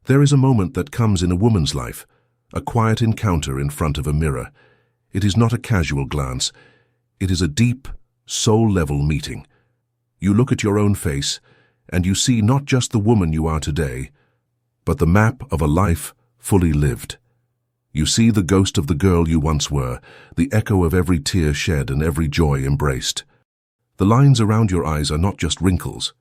There is a moment that comes in a woman's life, a quiet encounter in front of a mirror. It is not a casual glance. It is a deep, soul-level meeting. You look at your own face, and you see not just the woman you are today, but the map of a life fully lived. You see the ghost of the girl you once were, the echo of every tear shed and every joy embraced. The lines around your eyes are not just wrinkles.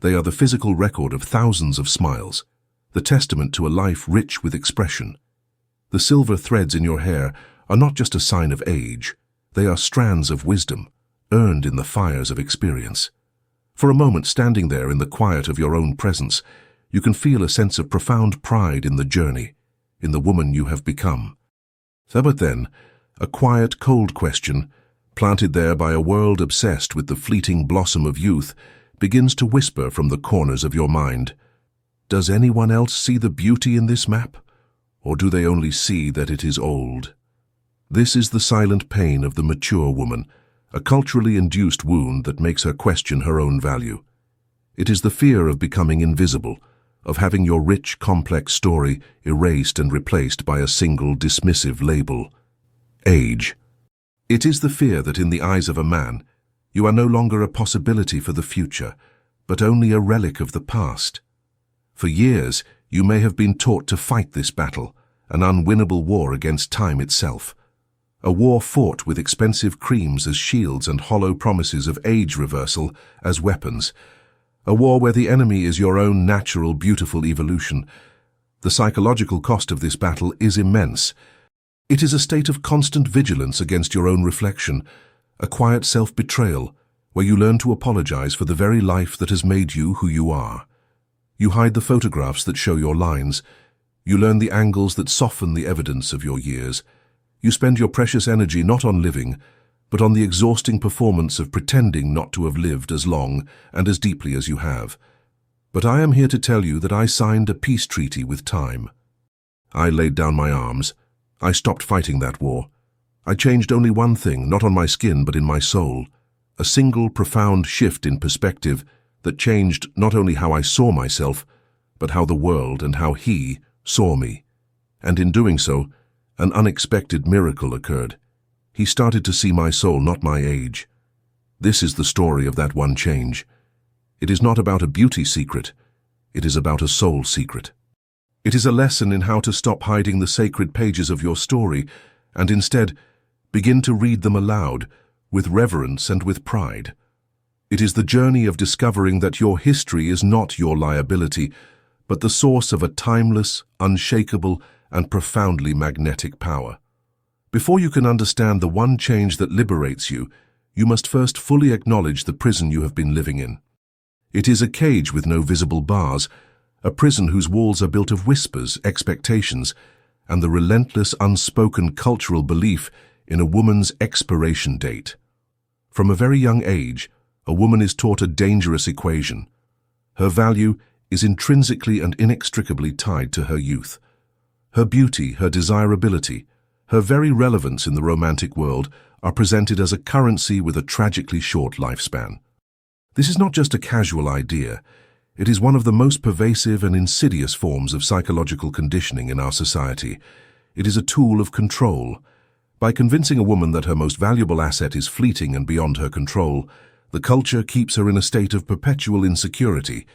They are the physical record of thousands of smiles, the testament to a life rich with expression. The silver threads in your hair are not just a sign of age. They are strands of wisdom, earned in the fires of experience. For a moment, standing there in the quiet of your own presence, you can feel a sense of profound pride in the journey, in the woman you have become. But then, a quiet, cold question, planted there by a world obsessed with the fleeting blossom of youth, begins to whisper from the corners of your mind. Does anyone else see the beauty in this map? Or do they only see that it is old? This is the silent pain of the mature woman, a culturally induced wound that makes her question her own value. It is the fear of becoming invisible, of having your rich, complex story erased and replaced by a single dismissive label: age. It is the fear that in the eyes of a man, you are no longer a possibility for the future, but only a relic of the past. For years, you may have been taught to fight this battle, an unwinnable war against time itself. A war fought with expensive creams as shields and hollow promises of age reversal as weapons. A war where the enemy is your own natural, beautiful evolution. The psychological cost of this battle is immense. It is a state of constant vigilance against your own reflection, a quiet self-betrayal, where you learn to apologize for the very life that has made you who you are. You hide the photographs that show your lines. You learn the angles that soften the evidence of your years. You spend your precious energy not on living, but on the exhausting performance of pretending not to have lived as long and as deeply as you have. But I am here to tell you that I signed a peace treaty with time. I laid down my arms. I stopped fighting that war. I changed only one thing, not on my skin but in my soul. A single profound shift in perspective that changed not only how I saw myself, but how the world and how he saw me. And in doing so, an unexpected miracle occurred. He started to see my soul, not my age. This is the story of that one change. It is not about a beauty secret. It is about a soul secret. It is a lesson in how to stop hiding the sacred pages of your story and instead begin to read them aloud, with reverence and with pride. It is the journey of discovering that your history is not your liability, but the source of a timeless, unshakable, and profoundly magnetic power. Before you can understand the one change that liberates you, you must first fully acknowledge the prison you have been living in. It is a cage with no visible bars, a prison whose walls are built of whispers, expectations, and the relentless, unspoken cultural belief in a woman's expiration date. From a very young age, a woman is taught a dangerous equation. Her value is intrinsically and inextricably tied to her youth. Her beauty, her desirability, her very relevance in the romantic world are presented as a currency with a tragically short lifespan. This is not just a casual idea. It is one of the most pervasive and insidious forms of psychological conditioning in our society. It is a tool of control. By convincing a woman that her most valuable asset is fleeting and beyond her control, the culture keeps her in a state of perpetual insecurity.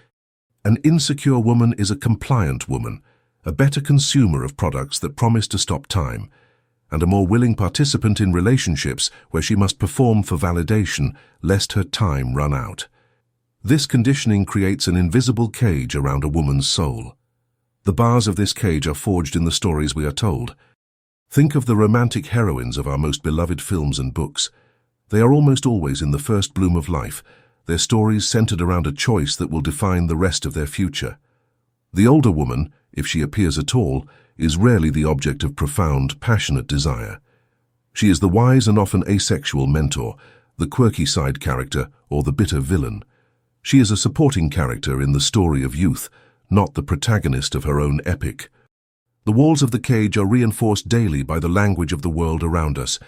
An insecure woman is a compliant woman, a better consumer of products that promise to stop time, and a more willing participant in relationships where she must perform for validation lest her time run out. This conditioning creates an invisible cage around a woman's soul. The bars of this cage are forged in the stories we are told. Think of the romantic heroines of our most beloved films and books. They are almost always in the first bloom of life, their stories centered around a choice that will define the rest of their future. The older woman, if she appears at all, is rarely the object of profound, passionate desire. She is the wise and often asexual mentor, the quirky side character, or the bitter villain. She is a supporting character in the story of youth, not the protagonist of her own epic. The walls of the cage are reinforced daily by the language of the world around us.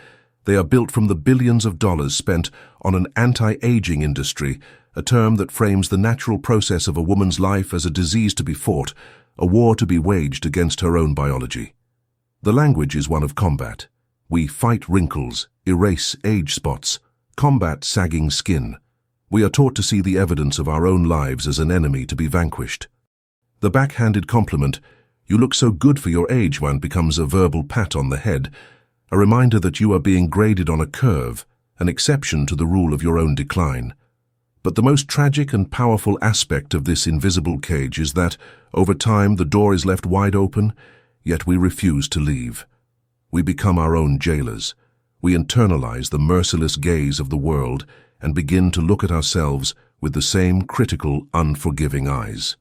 They are built from the billions of dollars spent on an anti-aging industry, a term that frames the natural process of a woman's life as a disease to be fought, a war to be waged against her own biology. The language is one of combat. We fight wrinkles, erase age spots, combat sagging skin. We are taught to see the evidence of our own lives as an enemy to be vanquished. The backhanded compliment, "You look so good for your age," one becomes a verbal pat on the head, a reminder that you are being graded on a curve, an exception to the rule of your own decline. But the most tragic and powerful aspect of this invisible cage is that, over time, the door is left wide open, yet we refuse to leave. We become our own jailers. We internalize the merciless gaze of the world and begin to look at ourselves with the same critical, unforgiving eyes.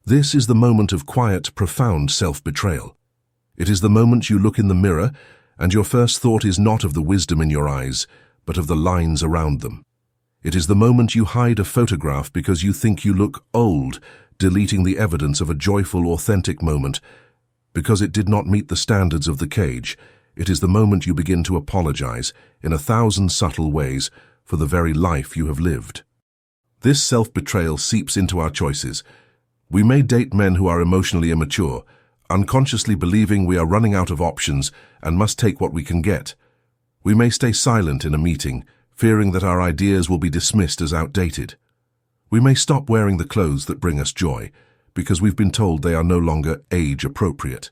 This is the moment of quiet, profound self-betrayal. It is the moment you look in the mirror, and your first thought is not of the wisdom in your eyes, but of the lines around them. It is the moment you hide a photograph because you think you look old, deleting the evidence of a joyful, authentic moment because it did not meet the standards of the cage. It is the moment you begin to apologize in 1,000 subtle ways for the very life you have lived. This self-betrayal seeps into our choices. We may date men who are emotionally immature, unconsciously believing we are running out of options and must take what we can get. We may stay silent in a meeting, fearing that our ideas will be dismissed as outdated. We may stop wearing the clothes that bring us joy, because we've been told they are no longer age-appropriate.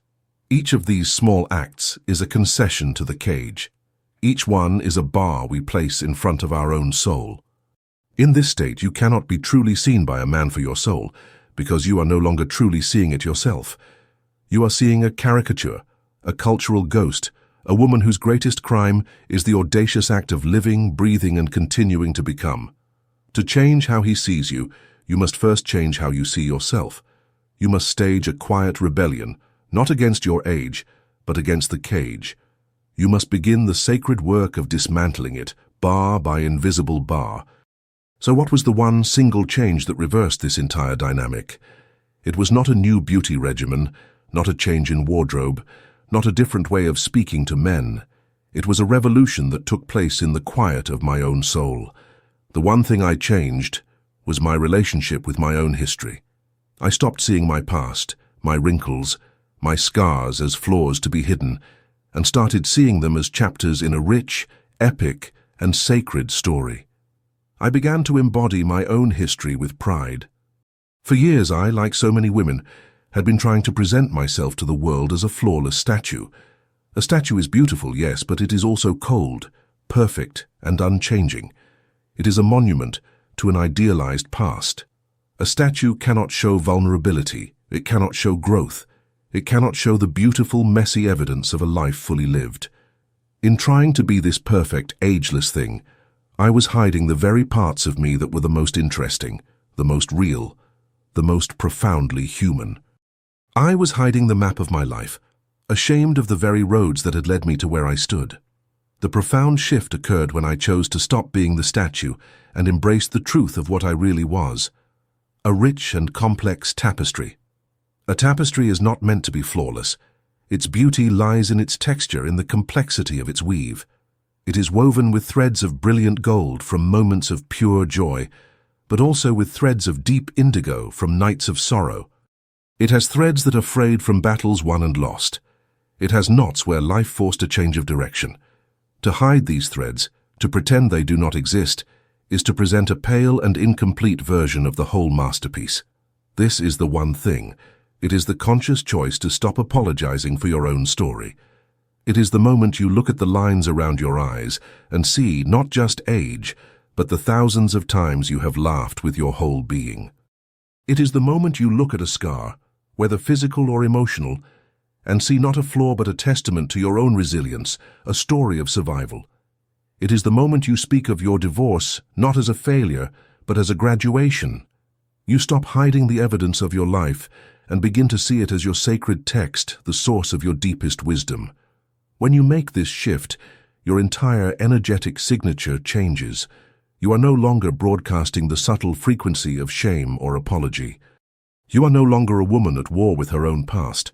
Each of these small acts is a concession to the cage. Each one is a bar we place in front of our own soul. In this state, you cannot be truly seen by a man for your soul, because you are no longer truly seeing it yourself. You are seeing a caricature, a cultural ghost, a woman whose greatest crime is the audacious act of living, breathing, and continuing to become. To change how he sees you, you must first change how you see yourself. You must stage a quiet rebellion, not against your age, but against the cage. You must begin the sacred work of dismantling it, bar by invisible bar. So what was the one single change that reversed this entire dynamic? It was not a new beauty regimen, not a change in wardrobe, not a different way of speaking to men. It was a revolution that took place in the quiet of my own soul. The one thing I changed was my relationship with my own history. I stopped seeing my past, my wrinkles, my scars as flaws to be hidden, and started seeing them as chapters in a rich, epic, and sacred story. I began to embody my own history with pride. For years I, like so many women, had been trying to present myself to the world as a flawless statue. A statue is beautiful, yes, but it is also cold, perfect, and unchanging. It is a monument to an idealized past. A statue cannot show vulnerability, it cannot show growth, it cannot show the beautiful, messy evidence of a life fully lived. In trying to be this perfect, ageless thing, I was hiding the very parts of me that were the most interesting, the most real, the most profoundly human. I was hiding the map of my life, ashamed of the very roads that had led me to where I stood. The profound shift occurred when I chose to stop being the statue and embrace the truth of what I really was. A rich and complex tapestry. A tapestry is not meant to be flawless. Its beauty lies in its texture, in the complexity of its weave. It is woven with threads of brilliant gold from moments of pure joy, but also with threads of deep indigo from nights of sorrow. It has threads that are frayed from battles won and lost. It has knots where life forced a change of direction. To hide these threads, to pretend they do not exist, is to present a pale and incomplete version of the whole masterpiece. This is the one thing. It is the conscious choice to stop apologizing for your own story. It is the moment you look at the lines around your eyes and see not just age, but the thousands of times you have laughed with your whole being. It is the moment you look at a scar, whether physical or emotional, and see not a flaw but a testament to your own resilience, a story of survival. It is the moment you speak of your divorce not as a failure, but as a graduation. You stop hiding the evidence of your life and begin to see it as your sacred text, the source of your deepest wisdom. When you make this shift, your entire energetic signature changes. You are no longer broadcasting the subtle frequency of shame or apology. You are no longer a woman at war with her own past.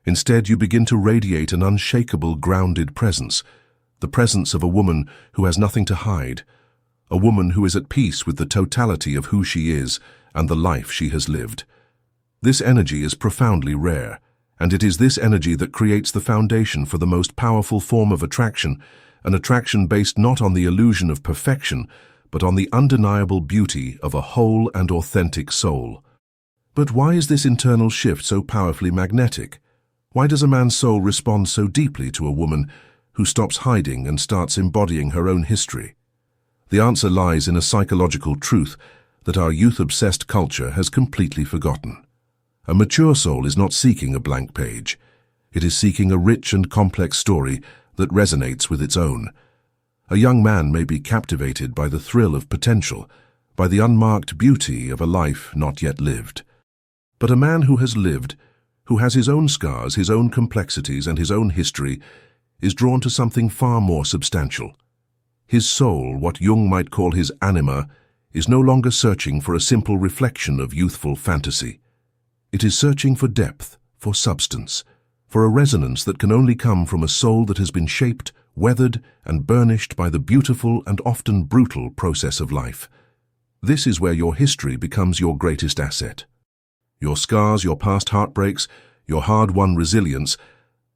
Instead, you begin to radiate an unshakable, grounded presence, the presence of a woman who has nothing to hide, a woman who is at peace with the totality of who she is and the life she has lived. This energy is profoundly rare, and it is this energy that creates the foundation for the most powerful form of attraction, an attraction based not on the illusion of perfection, but on the undeniable beauty of a whole and authentic soul. But why is this internal shift so powerfully magnetic? Why does a man's soul respond so deeply to a woman who stops hiding and starts embodying her own history? The answer lies in a psychological truth that our youth-obsessed culture has completely forgotten. A mature soul is not seeking a blank page. It is seeking a rich and complex story that resonates with its own. A young man may be captivated by the thrill of potential, by the unmarked beauty of a life not yet lived. But a man who has lived, who has his own scars, his own complexities, and his own history, is drawn to something far more substantial. His soul, what Jung might call his anima, is no longer searching for a simple reflection of youthful fantasy. It is searching for depth, for substance, for a resonance that can only come from a soul that has been shaped, weathered, and burnished by the beautiful and often brutal process of life. This is where your history becomes your greatest asset. Your scars, your past heartbreaks, your hard-won resilience,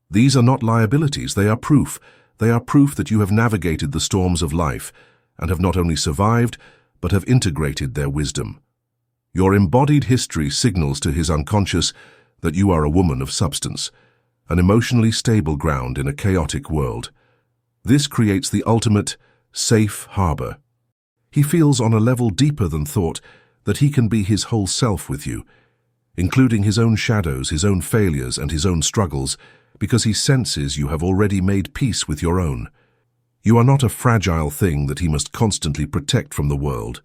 these are not liabilities, they are proof. They are proof that you have navigated the storms of life and have not only survived, but have integrated their wisdom. Your embodied history signals to his unconscious that you are a woman of substance, an emotionally stable ground in a chaotic world. This creates the ultimate, safe harbor. He feels on a level deeper than thought that he can be his whole self with you, including his own shadows, his own failures, and his own struggles, because he senses you have already made peace with your own. You are not a fragile thing that he must constantly protect from the world.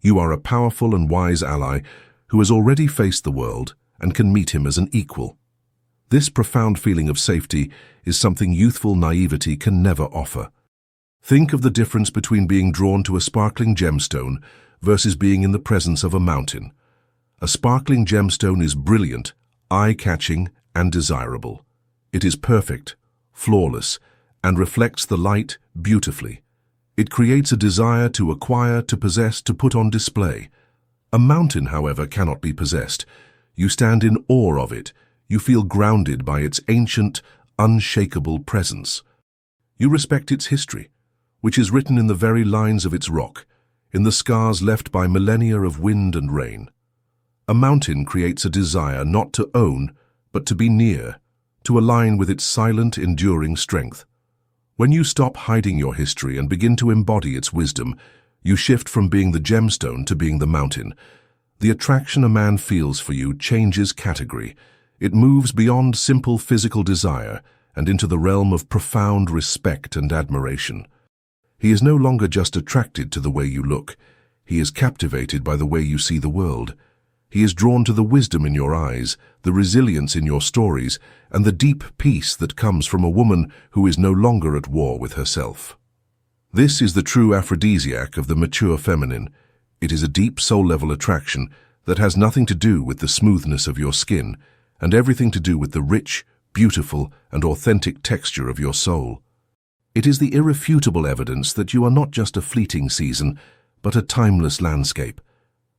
You are a powerful and wise ally who has already faced the world and can meet him as an equal. This profound feeling of safety is something youthful naivety can never offer. Think of the difference between being drawn to a sparkling gemstone versus being in the presence of a mountain. A sparkling gemstone is brilliant, eye-catching, and desirable. It is perfect, flawless, and reflects the light beautifully. It creates a desire to acquire, to possess, to put on display. A mountain, however, cannot be possessed. You stand in awe of it. You feel grounded by its ancient, unshakable presence. You respect its history, which is written in the very lines of its rock, in the scars left by millennia of wind and rain. A mountain creates a desire not to own, but to be near, to align with its silent, enduring strength. When you stop hiding your history and begin to embody its wisdom, you shift from being the gemstone to being the mountain. The attraction a man feels for you changes category. It moves beyond simple physical desire and into the realm of profound respect and admiration. He is no longer just attracted to the way you look. He is captivated by the way you see the world. He is drawn to the wisdom in your eyes, the resilience in your stories, and the deep peace that comes from a woman who is no longer at war with herself. This is the true aphrodisiac of the mature feminine. It is a deep soul-level attraction that has nothing to do with the smoothness of your skin and everything to do with the rich, beautiful, and authentic texture of your soul. It is the irrefutable evidence that you are not just a fleeting season, but a timeless landscape.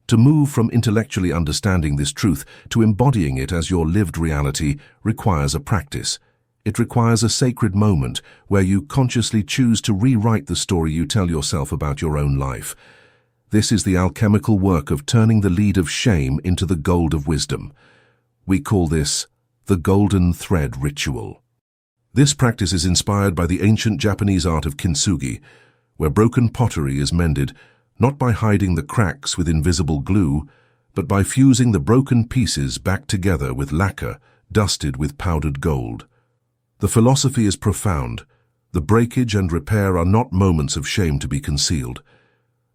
To move from intellectually understanding this truth to embodying it as your lived reality requires a practice. It requires a sacred moment where you consciously choose to rewrite the story you tell yourself about your own life. This is the alchemical work of turning the lead of shame into the gold of wisdom. We call this the golden thread ritual. This practice is inspired by the ancient Japanese art of Kintsugi, where broken pottery is mended not by hiding the cracks with invisible glue, but by fusing the broken pieces back together with lacquer dusted with powdered gold. The philosophy is profound. The breakage and repair are not moments of shame to be concealed.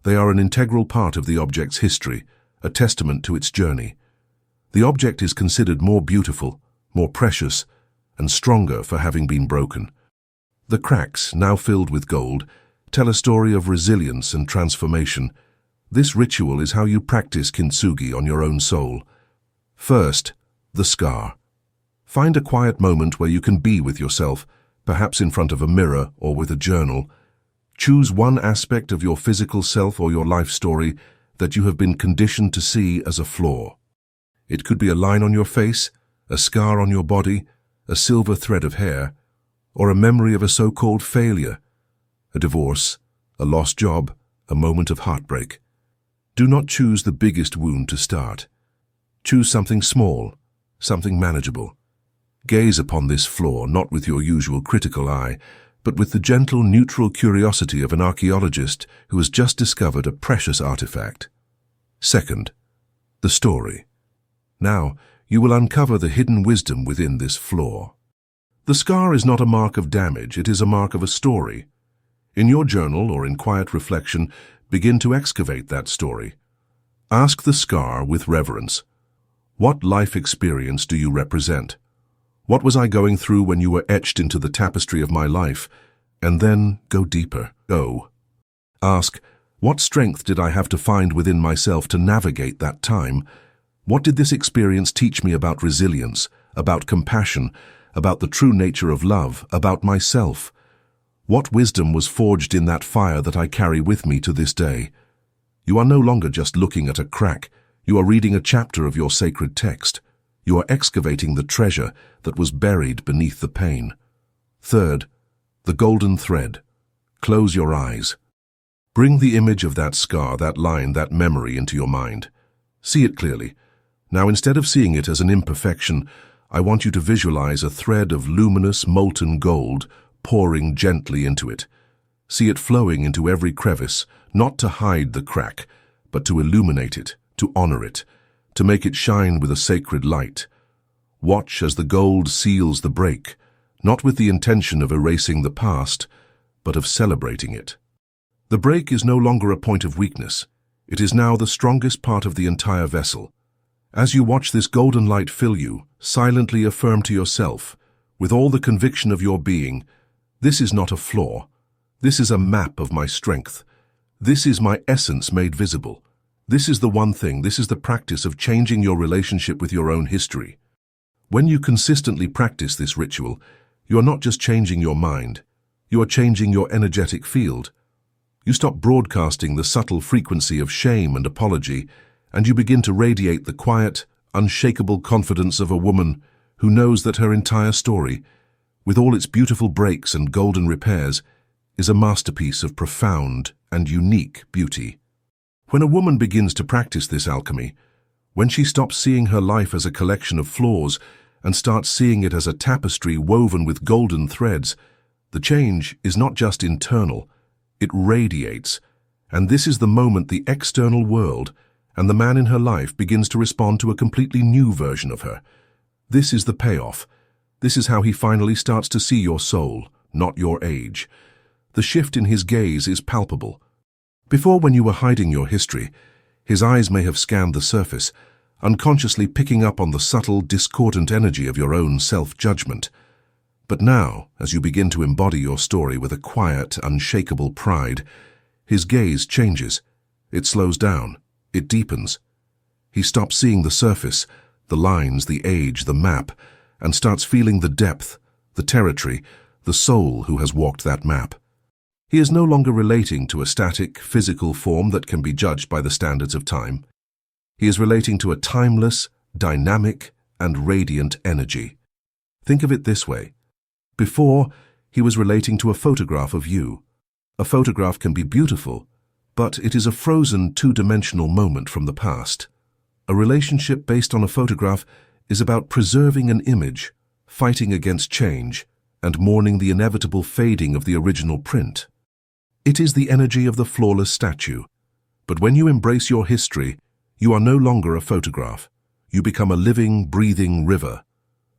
They are an integral part of the object's history, a testament to its journey. The object is considered more beautiful, more precious, and stronger for having been broken. The cracks, now filled with gold, tell a story of resilience and transformation. This ritual is how you practice Kintsugi on your own soul. First, the scar. Find a quiet moment where you can be with yourself, perhaps in front of a mirror or with a journal. Choose one aspect of your physical self or your life story that you have been conditioned to see as a flaw. It could be a line on your face, a scar on your body, a silver thread of hair, or a memory of a so-called failure, a divorce, a lost job, a moment of heartbreak. Do not choose the biggest wound to start. Choose something small, something manageable. Gaze upon this flaw not with your usual critical eye, but with the gentle, neutral curiosity of an archaeologist who has just discovered a precious artifact. Second, the story. Now, you will uncover the hidden wisdom within this flaw. The scar is not a mark of damage, it is a mark of a story. In your journal or in quiet reflection, begin to excavate that story. Ask the scar with reverence. What life experience do you represent? What was I going through when you were etched into the tapestry of my life? And then go deeper. Go. Ask, what strength did I have to find within myself to navigate that time? What did this experience teach me about resilience, about compassion, about the true nature of love, about myself? What wisdom was forged in that fire that I carry with me to this day? You are no longer just looking at a crack. You are reading a chapter of your sacred text. You are excavating the treasure that was buried beneath the pain. Third, the golden thread. Close your eyes. Bring the image of that scar, that line, that memory into your mind. See it clearly. Now, instead of seeing it as an imperfection, I want you to visualize a thread of luminous, molten gold pouring gently into it. See it flowing into every crevice, not to hide the crack, but to illuminate it, to honor it, to make it shine with a sacred light. Watch as the gold seals the break, not with the intention of erasing the past, but of celebrating it. The break is no longer a point of weakness. It is now the strongest part of the entire vessel. As you watch this golden light fill you, silently affirm to yourself, with all the conviction of your being, this is not a flaw. This is a map of my strength. This is my essence made visible. This is the one thing, this is the practice of changing your relationship with your own history. When you consistently practice this ritual, you are not just changing your mind, you are changing your energetic field. You stop broadcasting the subtle frequency of shame and apology, and you begin to radiate the quiet, unshakable confidence of a woman who knows that her entire story, with all its beautiful breaks and golden repairs, is a masterpiece of profound and unique beauty. When a woman begins to practice this alchemy, when she stops seeing her life as a collection of flaws and starts seeing it as a tapestry woven with golden threads, the change is not just internal, it radiates, and this is the moment the external world and the man in her life begins to respond to a completely new version of her. This is the payoff. This is how he finally starts to see your soul, not your age. The shift in his gaze is palpable. Before, when you were hiding your history, his eyes may have scanned the surface, unconsciously picking up on the subtle, discordant energy of your own self-judgment. But now, as you begin to embody your story with a quiet, unshakable pride, his gaze changes. It slows down. It deepens. He stops seeing the surface, the lines, the age, the map, and starts feeling the depth, the territory, the soul who has walked that map. He is no longer relating to a static, physical form that can be judged by the standards of time. He is relating to a timeless, dynamic, and radiant energy. Think of it this way. Before, he was relating to a photograph of you. A photograph can be beautiful, but it is a frozen, two-dimensional moment from the past. A relationship based on a photograph is about preserving an image, fighting against change, and mourning the inevitable fading of the original print. It is the energy of the flawless statue. But when you embrace your history, you are no longer a photograph. You become a living, breathing river.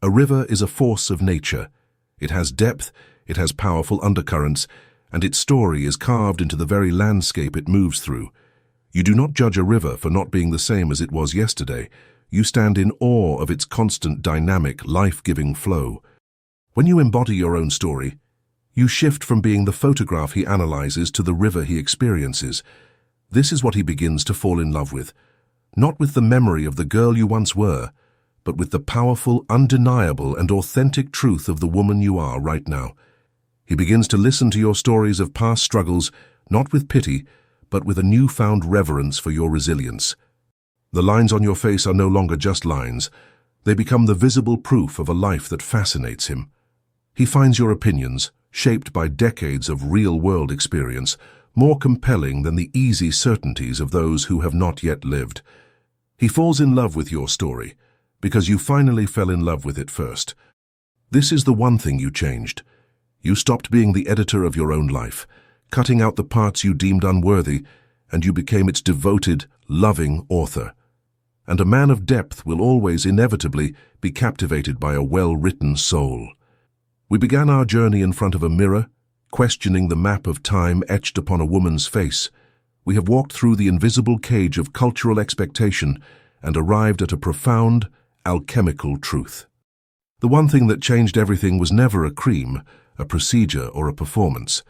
A river is a force of nature. It has depth, it has powerful undercurrents, and its story is carved into the very landscape it moves through. You do not judge a river for not being the same as it was yesterday. You stand in awe of its constant, dynamic, life-giving flow. When you embody your own story, you shift from being the photograph he analyzes to the river he experiences. This is what he begins to fall in love with. Not with the memory of the girl you once were, but with the powerful, undeniable, and authentic truth of the woman you are right now. He begins to listen to your stories of past struggles, not with pity, but with a newfound reverence for your resilience. The lines on your face are no longer just lines. They become the visible proof of a life that fascinates him. He finds your opinions, shaped by decades of real-world experience, more compelling than the easy certainties of those who have not yet lived. He falls in love with your story, because you finally fell in love with it first. This is the one thing you changed. You stopped being the editor of your own life, cutting out the parts you deemed unworthy, and you became its devoted, loving author. And a man of depth will always inevitably be captivated by a well-written soul. We began our journey in front of a mirror, questioning the map of time etched upon a woman's face. We have walked through the invisible cage of cultural expectation and arrived at a profound, alchemical truth. The one thing that changed everything was never a cream, a procedure, or a performance.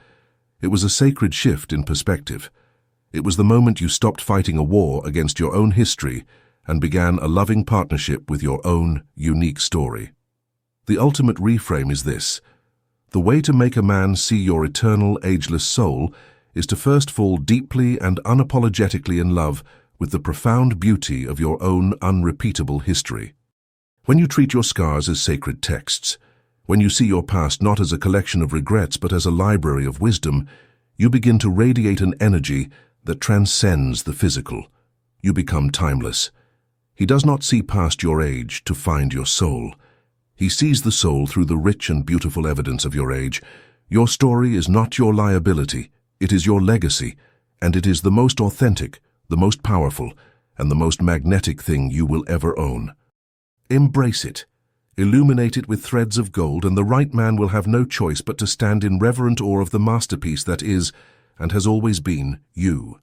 It was a sacred shift in perspective. It was the moment you stopped fighting a war against your own history and began a loving partnership with your own unique story. The ultimate reframe is this: the way to make a man see your eternal, ageless soul is to first fall deeply and unapologetically in love with the profound beauty of your own unrepeatable history. When you treat your scars as sacred texts, when you see your past not as a collection of regrets but as a library of wisdom, you begin to radiate an energy that transcends the physical. You become timeless. He does not see past your age to find your soul. He sees the soul through the rich and beautiful evidence of your age. Your story is not your liability, it is your legacy, and it is the most authentic, the most powerful, and the most magnetic thing you will ever own. Embrace it. Illuminate it with threads of gold, and the right man will have no choice but to stand in reverent awe of the masterpiece that is, and has always been, you.